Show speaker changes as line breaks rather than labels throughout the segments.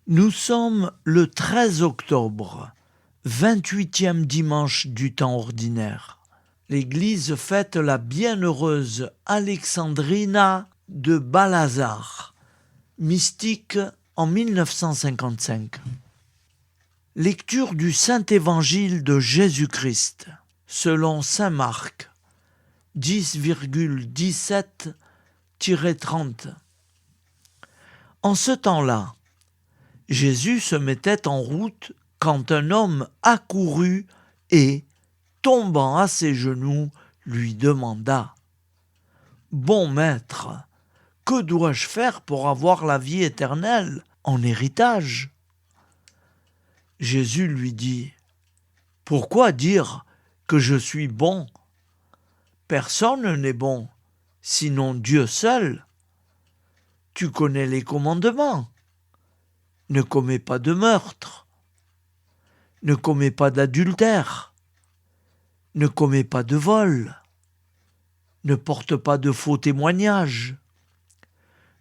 Nous sommes le 13 octobre, 28e dimanche du temps ordinaire. L'Église fête la bienheureuse Alexandrina de Balazar, mystique en 1955. Lecture du Saint-Évangile de Jésus-Christ, selon saint Marc, 10,17-30. En ce temps-là, Jésus se mettait en route quand un homme accourut et, tombant à ses genoux, lui demanda « Bon maître, que dois-je faire pour avoir la vie éternelle en héritage ?» Jésus lui dit « Pourquoi dire que je suis bon ? Personne n'est bon, sinon Dieu seul. Tu connais les commandements. Ne commets pas de meurtre. Ne commets pas d'adultère. Ne commets pas de vol. Ne porte pas de faux témoignages.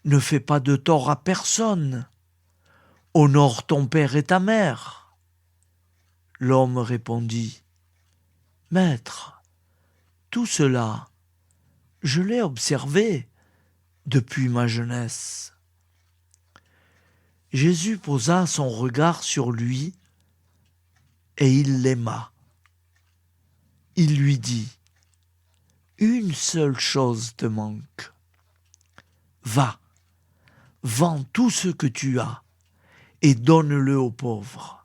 Ne fais pas de tort à personne. Honore ton père et ta mère. » L'homme répondit « Maître, tout cela, je l'ai observé depuis ma jeunesse. » Jésus posa son regard sur lui et il l'aima. Il lui dit « Une seule chose te manque. Va, vends tout ce que tu as et donne-le aux pauvres.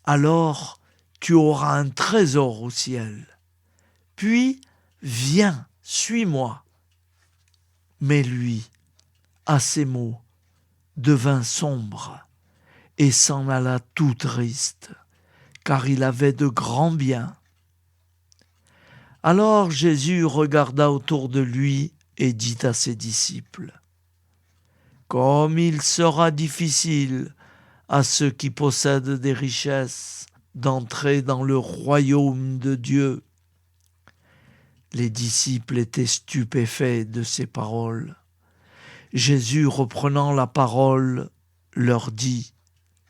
Alors tu auras un trésor au ciel. Puis viens, suis-moi. » Mais lui, à ces mots, devint sombre et s'en alla tout triste, car il avait de grands biens. Alors Jésus regarda autour de lui et dit à ses disciples « Comme il sera difficile à ceux qui possèdent des richesses d'entrer dans le royaume de Dieu. » Les disciples étaient stupéfaits de ces paroles. Jésus, reprenant la parole, leur dit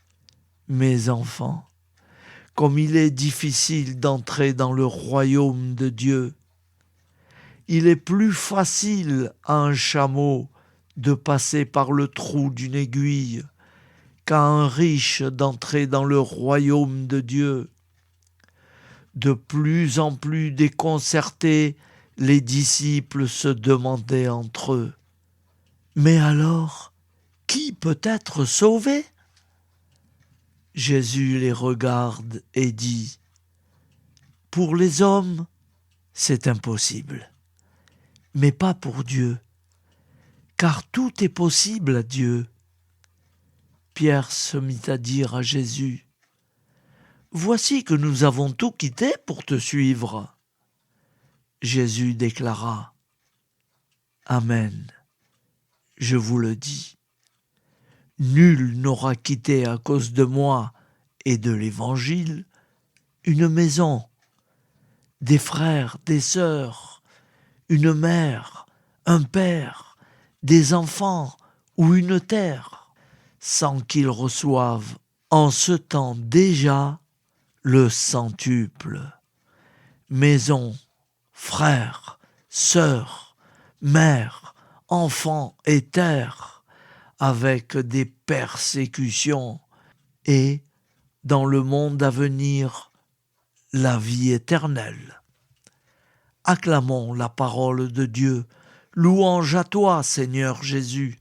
« Mes enfants, comme il est difficile d'entrer dans le royaume de Dieu, il est plus facile à un chameau de passer par le trou d'une aiguille qu'à un riche d'entrer dans le royaume de Dieu. » De plus en plus déconcertés, les disciples se demandaient entre eux « Mais alors, qui peut être sauvé ?» Jésus les regarde et dit « Pour les hommes, c'est impossible, mais pas pour Dieu, car tout est possible à Dieu. » Pierre se mit à dire à Jésus « Voici que nous avons tout quitté pour te suivre. » Jésus déclara « Amen, je vous le dis. Nul n'aura quitté à cause de moi et de l'Évangile une maison, des frères, des sœurs, une mère, un père, des enfants ou une terre, sans qu'il reçoive en ce temps déjà le centuple. Maison, frères, sœurs, mères, enfants et terres, avec des persécutions, et, dans le monde à venir, la vie éternelle. Acclamons la parole de Dieu. Louange à toi, Seigneur Jésus.